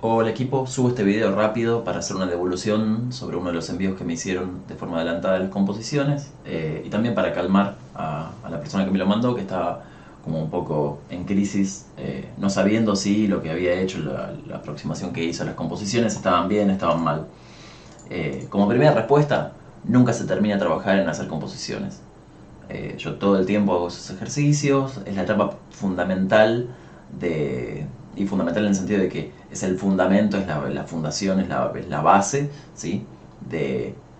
Hola equipo, subo este video rápido para hacer una devolución sobre uno de los envíos que me hicieron de forma adelantada de las composiciones y también para calmar a la persona que me lo mandó, que estaba como un poco en crisis, no sabiendo si lo que había hecho, la aproximación que hizo a las composiciones estaban bien, estaban mal. Como primera respuesta, nunca se termina de trabajar en hacer composiciones. Yo todo el tiempo hago esos ejercicios, es la etapa fundamental de, y fundamental en el sentido de que es el fundamento, es la fundación, es la base, ¿sí?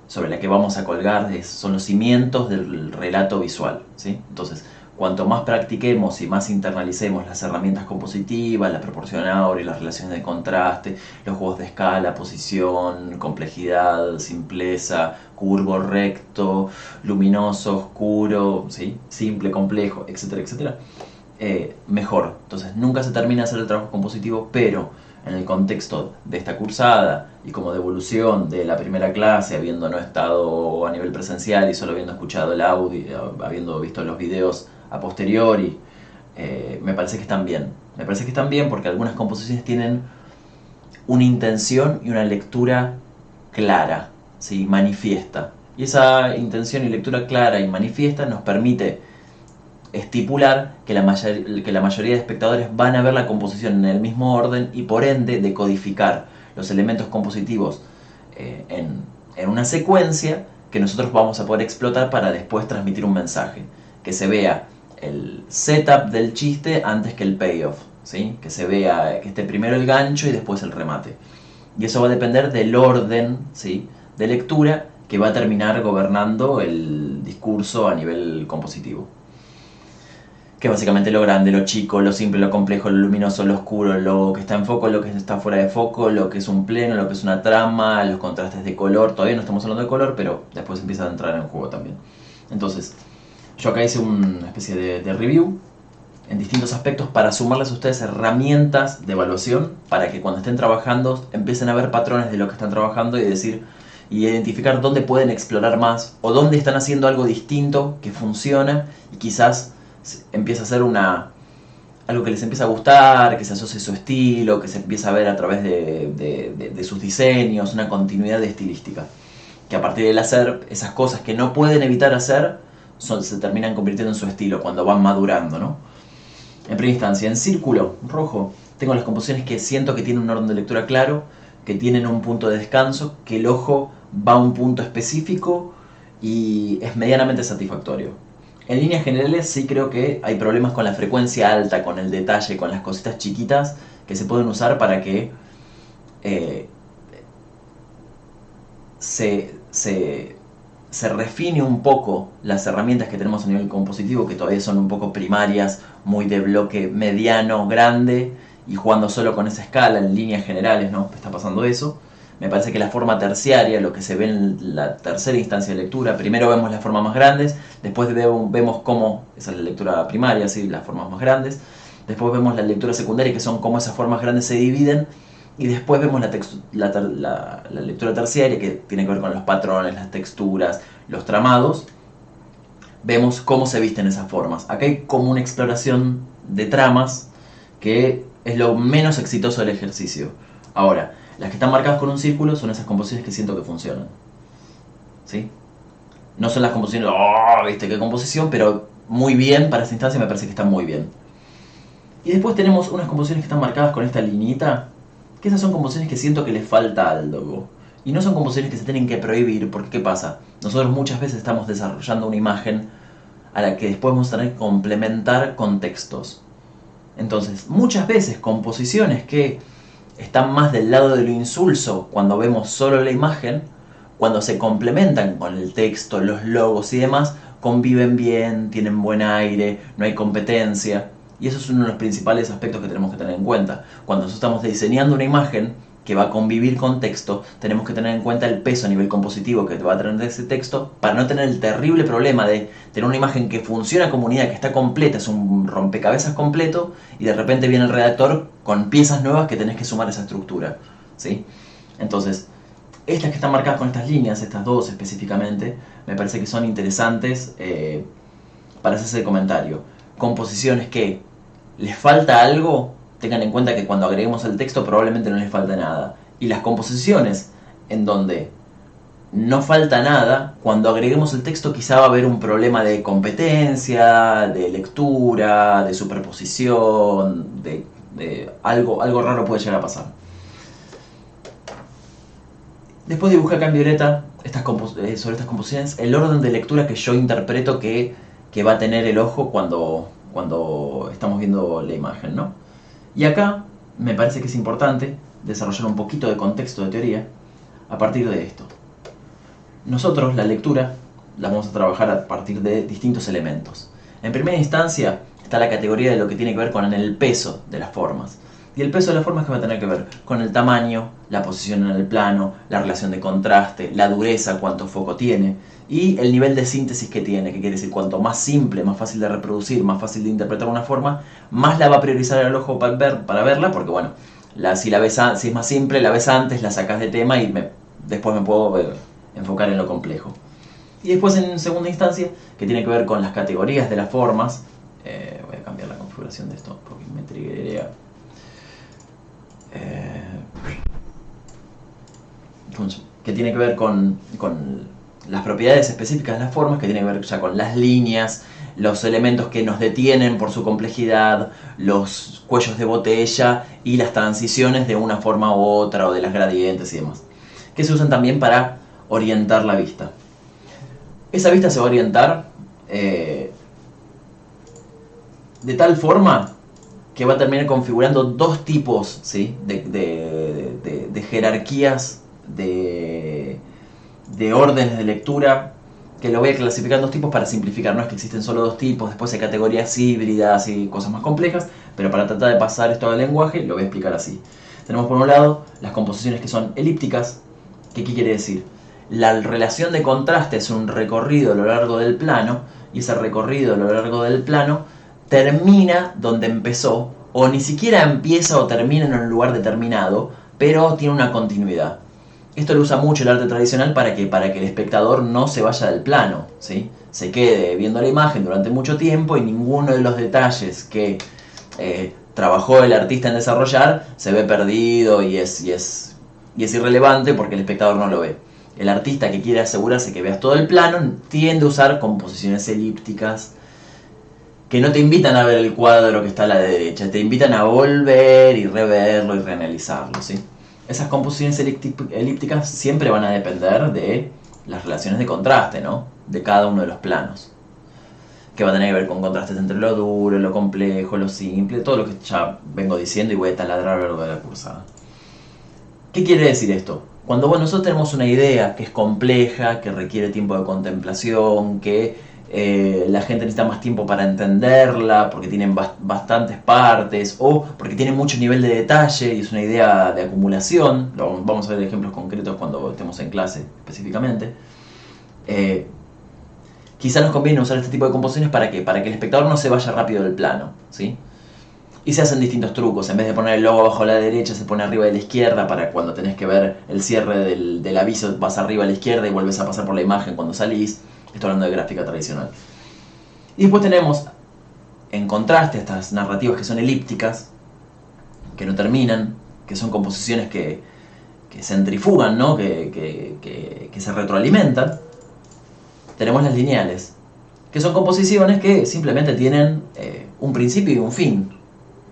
Sobre la que vamos a colgar, son los cimientos del relato visual, ¿sí? Entonces, cuanto más practiquemos y más internalicemos las herramientas compositivas, la proporción áurea, las relaciones de contraste, los juegos de escala, posición, complejidad, simpleza, curvo, recto, luminoso, oscuro, ¿sí? Simple, complejo, etcétera, etcétera, mejor. Entonces nunca se termina de hacer el trabajo compositivo, pero en el contexto de esta cursada y como devolución de la primera clase, habiendo no estado a nivel presencial y solo habiendo escuchado el audio, habiendo visto los videos a posteriori, me parece que están bien. Me parece que están bien porque algunas composiciones tienen una intención y una lectura clara, ¿sí? Manifiesta. Y esa intención y lectura clara y manifiesta nos permite estipular que la mayoría de espectadores van a ver la composición en el mismo orden y por ende decodificar los elementos compositivos en una secuencia que nosotros vamos a poder explotar para después transmitir un mensaje. Que se vea el setup del chiste antes que el payoff, ¿sí? Que se vea, que esté primero el gancho y después el remate. Y eso va a depender del orden, ¿sí? De lectura que va a terminar gobernando el discurso a nivel compositivo. Que básicamente lo grande, lo chico, lo simple, lo complejo, lo luminoso, lo oscuro, lo que está en foco, lo que está fuera de foco, lo que es un pleno, lo que es una trama, los contrastes de color. Todavía no estamos hablando de color, pero después empieza a entrar en juego también. Entonces, yo acá hice una especie de review en distintos aspectos para sumarles a ustedes herramientas de evaluación para que cuando estén trabajando empiecen a ver patrones de lo que están trabajando y decir y identificar dónde pueden explorar más o dónde están haciendo algo distinto que funciona y quizás empieza a ser algo que les empieza a gustar, que se asocie a su estilo, que se empieza a ver a través de sus diseños, una continuidad de estilística. Que a partir del hacer esas cosas que no pueden evitar hacer, se terminan convirtiendo en su estilo cuando van madurando, ¿no? En primera instancia, en círculo rojo, tengo las composiciones que siento que tienen un orden de lectura claro, que tienen un punto de descanso, que el ojo va a un punto específico y es medianamente satisfactorio. En líneas generales sí creo que hay problemas con la frecuencia alta, con el detalle, con las cositas chiquitas que se pueden usar para que eh, se refine un poco las herramientas que tenemos a nivel compositivo, que todavía son un poco primarias, muy de bloque mediano, grande, y jugando solo con esa escala en líneas generales, ¿no? Está pasando eso. Me parece que la forma terciaria, lo que se ve en la tercera instancia de lectura, primero vemos las formas más grandes, después vemos cómo, esa es la lectura primaria, ¿sí? Las formas más grandes, después vemos la lectura secundaria, que son cómo esas formas grandes se dividen, y después vemos la lectura terciaria, que tiene que ver con los patrones, las texturas, los tramados. Vemos cómo se visten esas formas. Acá hay como una exploración de tramas que es lo menos exitoso del ejercicio. Ahora, las que están marcadas con un círculo son esas composiciones que siento que funcionan. ¿Sí? No son las composiciones, oh, viste qué composición, pero muy bien, para esta instancia me parece que están muy bien. Y después tenemos unas composiciones que están marcadas con esta liñita, que esas son composiciones que siento que les falta algo. Y no son composiciones que se tienen que prohibir, porque ¿qué pasa? Nosotros muchas veces estamos desarrollando una imagen a la que después vamos a tener que complementar con textos. Entonces, muchas veces composiciones que están más del lado de lo insulso cuando vemos solo la imagen, cuando se complementan con el texto, los logos y demás, conviven bien, tienen buen aire, no hay competencia. Y eso es uno de los principales aspectos que tenemos que tener en cuenta. Cuando nosotros estamos diseñando una imagen que va a convivir con texto, tenemos que tener en cuenta el peso a nivel compositivo que va a tener ese texto para no tener el terrible problema de tener una imagen que funciona como unidad, que está completa, es un rompecabezas completo, y de repente viene el redactor con piezas nuevas que tenés que sumar a esa estructura, ¿sí? Entonces, estas que están marcadas con estas líneas, estas dos específicamente, me parece que son interesantes para hacer ese comentario. Composiciones que les falta algo, tengan en cuenta que cuando agreguemos el texto probablemente no les falta nada. Y las composiciones en donde no falta nada, cuando agreguemos el texto quizá va a haber un problema de competencia, de lectura, de superposición, de algo raro puede llegar a pasar. Después dibujé acá en violeta sobre estas composiciones el orden de lectura que yo interpreto que va a tener el ojo cuando estamos viendo la imagen, ¿no? Y acá me parece que es importante desarrollar un poquito de contexto de teoría a partir de esto. Nosotros la lectura la vamos a trabajar a partir de distintos elementos. En primera instancia está la categoría de lo que tiene que ver con el peso de las formas. Y el peso de las formas que va a tener que ver con el tamaño, la posición en el plano, la relación de contraste, la dureza, cuánto foco tiene y el nivel de síntesis que tiene, que quiere decir cuanto más simple, más fácil de reproducir, más fácil de interpretar una forma, más la va a priorizar el ojo para verla, porque bueno, si es más simple, la ves antes, la sacas de tema y después me puedo enfocar en lo complejo. Y después en segunda instancia, que tiene que ver con las categorías de las formas, voy a cambiar la configuración de esto porque me triggerea. Que tiene que ver con las propiedades específicas de las formas, que tiene que ver ya con las líneas, los elementos que nos detienen por su complejidad, los cuellos de botella y las transiciones de una forma u otra o de las gradientes y demás, que se usan también para orientar la vista. Esa vista se va a orientar de tal forma que va a terminar configurando dos tipos, ¿sí?, de jerarquías, de órdenes de lectura, que lo voy a clasificar en dos tipos para simplificar. No es que existen solo dos tipos, después hay categorías híbridas y cosas más complejas, pero para tratar de pasar esto al lenguaje lo voy a explicar así. Tenemos por un lado las composiciones que son elípticas, que ¿qué quiere decir? La relación de contraste es un recorrido a lo largo del plano, y ese recorrido a lo largo del plano termina donde empezó, o ni siquiera empieza o termina en un lugar determinado, pero tiene una continuidad. Esto lo usa mucho el arte tradicional para que el espectador no se vaya del plano, ¿sí?, se quede viendo la imagen durante mucho tiempo y ninguno de los detalles que trabajó el artista en desarrollar se ve perdido y es irrelevante porque el espectador no lo ve. El artista que quiere asegurarse que veas todo el plano tiende a usar composiciones elípticas que no te invitan a ver el cuadro que está a la derecha, te invitan a volver y reverlo y reanalizarlo, ¿sí? Esas composiciones elípticas siempre van a depender de las relaciones de contraste, ¿no?, de cada uno de los planos, que va a tener que ver con contrastes entre lo duro, lo complejo, lo simple, todo lo que ya vengo diciendo y voy a taladrar a lo largo de la cursada. ¿Qué quiere decir esto? Cuando nosotros tenemos una idea que es compleja, que requiere tiempo de contemplación, que la gente necesita más tiempo para entenderla porque tienen bastantes partes o porque tiene mucho nivel de detalle y es una idea de acumulación, vamos a ver ejemplos concretos cuando estemos en clase específicamente, quizá nos conviene usar este tipo de composiciones para que el espectador no se vaya rápido del plano, ¿sí? Y se hacen distintos trucos. En vez de poner el logo abajo a la derecha, se pone arriba de la izquierda para cuando tenés que ver el cierre del aviso, vas arriba a la izquierda y vuelves a pasar por la imagen cuando salís. Estoy hablando de gráfica tradicional. Y después tenemos, en contraste, estas narrativas que son elípticas, que no terminan, que son composiciones que centrifugan, ¿no?, que se retroalimentan. Tenemos las lineales, que son composiciones que simplemente tienen un principio y un fin,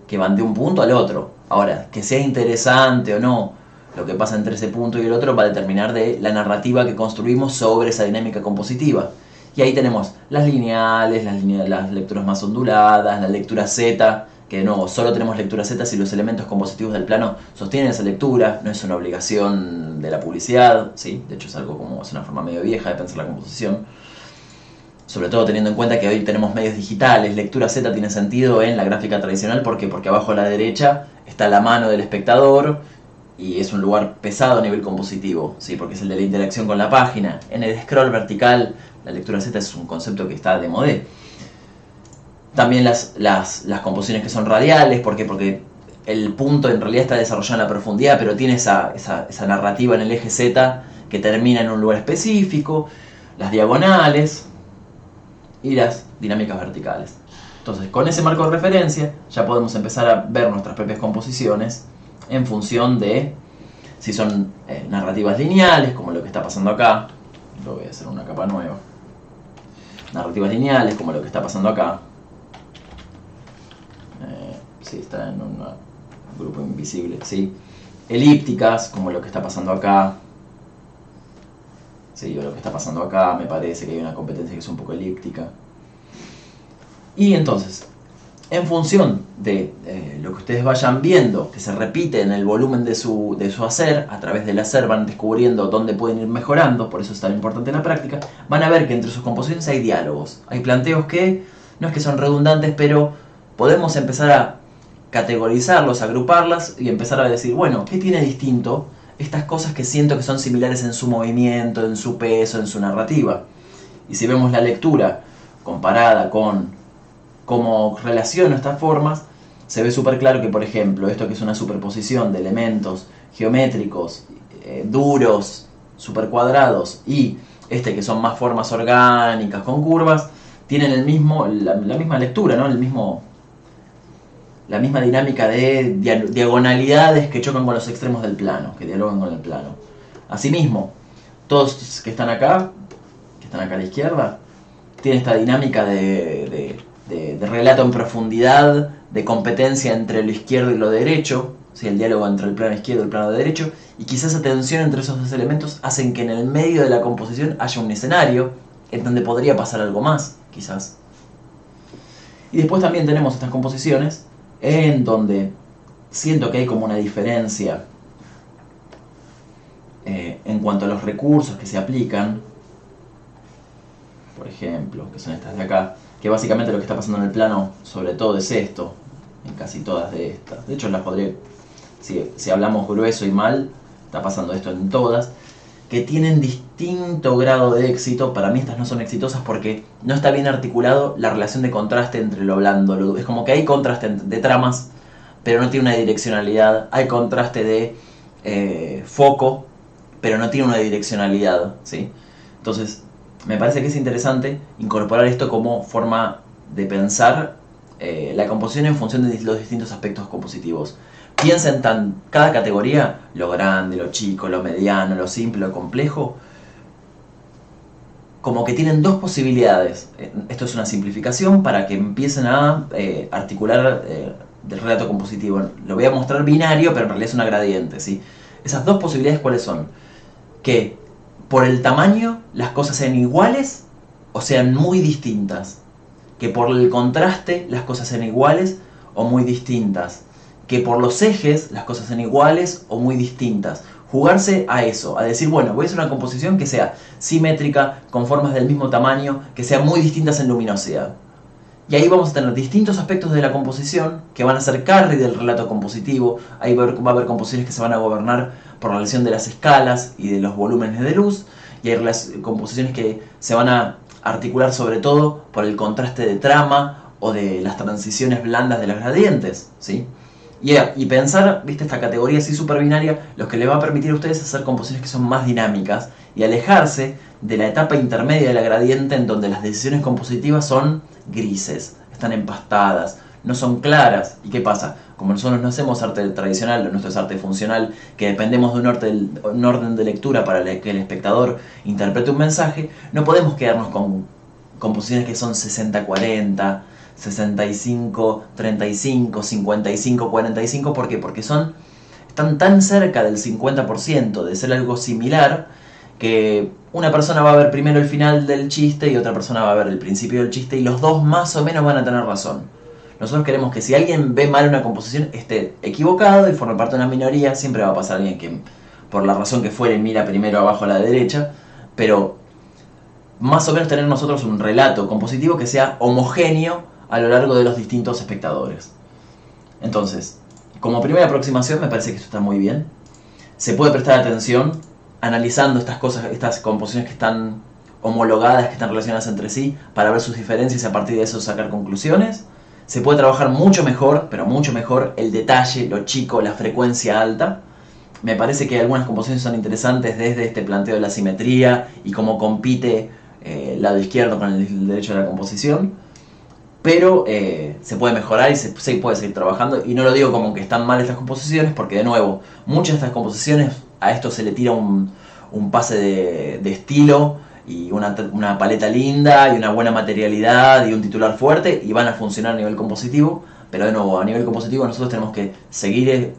que van de un punto al otro. Ahora, que sea interesante o no lo que pasa entre ese punto y el otro va a determinar de la narrativa que construimos sobre esa dinámica compositiva. Y ahí tenemos las lineales, las lecturas más onduladas, la lectura Z, que de nuevo solo tenemos lectura Z si los elementos compositivos del plano sostienen esa lectura, no es una obligación de la publicidad, ¿sí? De hecho es una forma medio vieja de pensar la composición. Sobre todo teniendo en cuenta que hoy tenemos medios digitales, lectura Z tiene sentido en la gráfica tradicional. ¿Por qué? Porque abajo a la derecha está la mano del espectador y es un lugar pesado a nivel compositivo, ¿sí?, porque es el de la interacción con la página. En el scroll vertical, la lectura Z es un concepto que está de modé. También las composiciones que son radiales, ¿por qué? Porque el punto en realidad está desarrollado en la profundidad, pero tiene esa narrativa en el eje Z que termina en un lugar específico. Las diagonales y las dinámicas verticales. Entonces, con ese marco de referencia ya podemos empezar a ver nuestras propias composiciones en función de si son narrativas lineales, como lo que está pasando acá. Lo voy a hacer una capa nueva. Narrativas lineales, como lo que está pasando acá. Sí, está en un grupo invisible, ¿sí? Elípticas, como lo que está pasando acá. Sí, o lo que está pasando acá, me parece que hay una competencia que es un poco elíptica. Y entonces, en función de lo que ustedes vayan viendo, que se repite en el volumen de su hacer, a través del hacer van descubriendo dónde pueden ir mejorando, por eso es tan importante la práctica, van a ver que entre sus composiciones hay diálogos, hay planteos que no es que son redundantes, pero podemos empezar a categorizarlos, agruparlas y empezar a decir, bueno, ¿qué tiene distinto estas cosas que siento que son similares en su movimiento, en su peso, en su narrativa? Y si vemos la lectura comparada con cómo relaciono estas formas, se ve súper claro que, por ejemplo, esto que es una superposición de elementos geométricos, duros, supercuadrados, y este que son más formas orgánicas con curvas, tienen la misma lectura, ¿no? La misma dinámica de diagonalidades que chocan con los extremos del plano, que dialogan con el plano. Asimismo, todos que están acá a la izquierda, tienen esta dinámica de relato en profundidad, de competencia entre lo izquierdo y lo derecho, ¿sí? El diálogo entre el plano izquierdo y el plano derecho, y quizás esa tensión entre esos dos elementos hacen que en el medio de la composición haya un escenario en donde podría pasar algo más, quizás. Y después también tenemos estas composiciones en donde siento que hay como una diferencia en cuanto a los recursos que se aplican, por ejemplo, que son estas de acá, que básicamente lo que está pasando en el plano sobre todo es esto, en casi todas de estas. De hecho las podré, si hablamos grueso y mal, está pasando esto en todas, que tienen distinto grado de éxito. Para mí estas no son exitosas porque no está bien articulado la relación de contraste entre lo blando, es como que hay contraste de tramas, pero no tiene una direccionalidad, hay contraste de foco, pero no tiene una direccionalidad, ¿sí? Entonces, me parece que es interesante incorporar esto como forma de pensar la composición en función de los distintos aspectos compositivos. Piensen cada categoría, lo grande, lo chico, lo mediano, lo simple, lo complejo, como que tienen dos posibilidades. Esto es una simplificación para que empiecen a articular del relato compositivo. Lo voy a mostrar binario, pero en realidad es una gradiente, ¿sí? Esas dos posibilidades, ¿cuáles son? Que por el tamaño las cosas sean iguales o sean muy distintas. Que por el contraste las cosas sean iguales o muy distintas. Que por los ejes las cosas sean iguales o muy distintas. Jugarse a eso, a decir, bueno, voy a hacer una composición que sea simétrica, con formas del mismo tamaño, que sean muy distintas en luminosidad. Y ahí vamos a tener distintos aspectos de la composición que van a ser carry del relato compositivo. Ahí va a haber composiciones que se van a gobernar por la relación de las escalas y de los volúmenes de luz. Y hay composiciones que se van a articular sobre todo por el contraste de trama o de las transiciones blandas de los gradientes, ¿sí? Y pensar, viste, esta categoría así super binaria, lo que les va a permitir a ustedes hacer composiciones que son más dinámicas y alejarse de la etapa intermedia de la gradiente en donde las decisiones compositivas son grises, están empastadas, no son claras. ¿Y qué pasa? Como nosotros no hacemos arte tradicional, lo nuestro es arte funcional, que dependemos de un orden de lectura para que el espectador interprete un mensaje, no podemos quedarnos con composiciones que son 60-40, 65-35, 55-45. ¿Por qué? Porque están tan cerca del 50% de ser algo similar que una persona va a ver primero el final del chiste y otra persona va a ver el principio del chiste y los dos más o menos van a tener razón. Nosotros queremos que si alguien ve mal una composición esté equivocado y forma parte de una minoría. Siempre va a pasar alguien que por la razón que fuere mira primero abajo a la derecha, pero más o menos tener nosotros un relato compositivo que sea homogéneo a lo largo de los distintos espectadores. Entonces, como primera aproximación me parece que esto está muy bien. Se puede prestar atención analizando estas cosas, estas composiciones que están homologadas, que están relacionadas entre sí, para ver sus diferencias y a partir de eso sacar conclusiones. Se puede trabajar mucho mejor, pero mucho mejor, el detalle, lo chico, la frecuencia alta. Me parece que algunas composiciones son interesantes desde este planteo de la simetría y cómo compite el lado izquierdo con el derecho de la composición. pero se puede mejorar y se puede seguir trabajando. Y no lo digo como que están mal estas composiciones, porque de nuevo, muchas de estas composiciones a esto se le tira un pase de estilo y una paleta linda y una buena materialidad y un titular fuerte y van a funcionar a nivel compositivo. Pero de nuevo, a nivel compositivo nosotros tenemos que seguir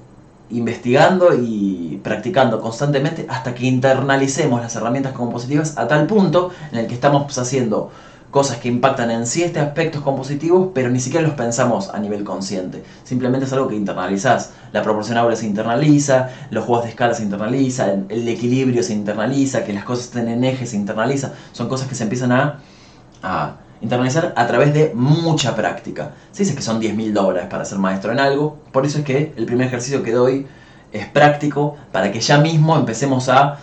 investigando y practicando constantemente hasta que internalicemos las herramientas compositivas a tal punto en el que estamos haciendo cosas que impactan en 7 aspectos compositivos, pero ni siquiera los pensamos a nivel consciente. Simplemente es algo que internalizás. La proporcionable se internaliza, los juegos de escala se internaliza, el equilibrio se internaliza, que las cosas estén en eje se internaliza. Son cosas que se empiezan a internalizar a través de mucha práctica. Se dice que son $10.000 para ser maestro en algo, por eso es que el primer ejercicio que doy es práctico, para que ya mismo empecemos a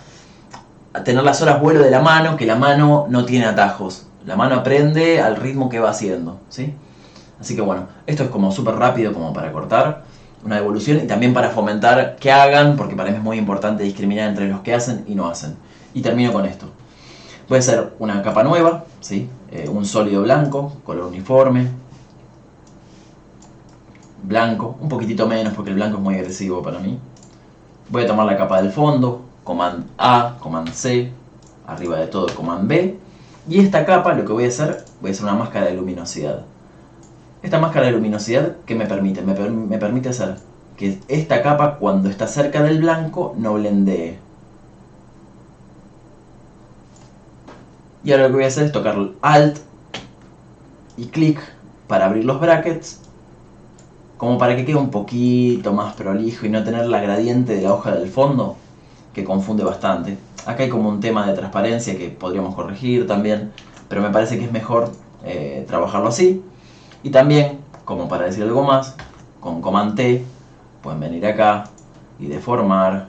tener las horas vuelo de la mano, que la mano no tiene atajos. La mano aprende al ritmo que va haciendo, ¿sí? Así que bueno, esto es como súper rápido como para cortar una devolución y también para fomentar que hagan, porque para mí es muy importante discriminar entre los que hacen y no hacen. Y termino con esto. Puede ser una capa nueva, ¿sí? Un sólido blanco, color uniforme, blanco, un poquitito menos porque el blanco es muy agresivo para mí. Voy a tomar la capa del fondo, Command A, Command C, arriba de todo Command B. Y esta capa lo que voy a hacer una máscara de luminosidad. Esta máscara de luminosidad, ¿qué me permite? Me permite hacer que esta capa, cuando está cerca del blanco, no blendee. Y ahora lo que voy a hacer es tocar Alt y clic para abrir los brackets, como para que quede un poquito más prolijo y no tener la gradiente de la hoja del fondo, que confunde bastante. Acá hay como un tema de transparencia que podríamos corregir también, pero me parece que es mejor trabajarlo así. Y también, como para decir algo más, con Command T pueden venir acá y deformar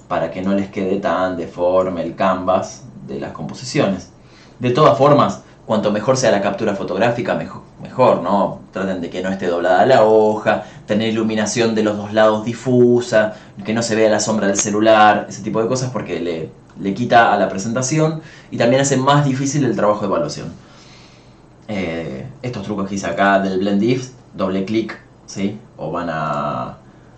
para que no les quede tan deforme el canvas de las composiciones. De todas formas, cuanto mejor sea la captura fotográfica, mejor, ¿no? Traten de que no esté doblada la hoja, tener iluminación de los dos lados difusa, que no se vea la sombra del celular, ese tipo de cosas, porque le quita a la presentación y también hace más difícil el trabajo de evaluación. Estos trucos que hice acá del Blend If, doble clic, ¿sí? O van a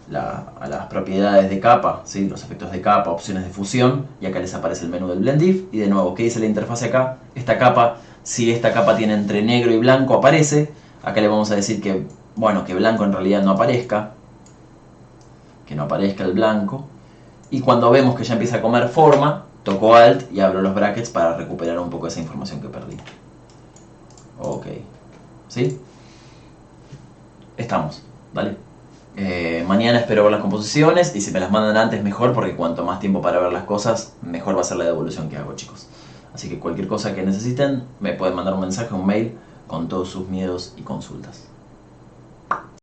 las propiedades de capa, ¿sí? Los efectos de capa, opciones de fusión, y acá les aparece el menú del Blend If. Y de nuevo, ¿qué dice la interfaz acá? Esta capa, si esta capa tiene entre negro y blanco, aparece. Acá le vamos a decir que, bueno, que blanco en realidad no aparezca, que no aparezca el blanco. Y cuando vemos que ya empieza a comer forma, toco Alt y abro los brackets para recuperar un poco esa información que perdí. Ok, ¿sí? Estamos, ¿vale? Mañana espero ver las composiciones y si me las mandan antes mejor, porque cuanto más tiempo para ver las cosas, mejor va a ser la devolución que hago, chicos. Así que cualquier cosa que necesiten, me pueden mandar un mensaje, un mail con todos sus miedos y consultas.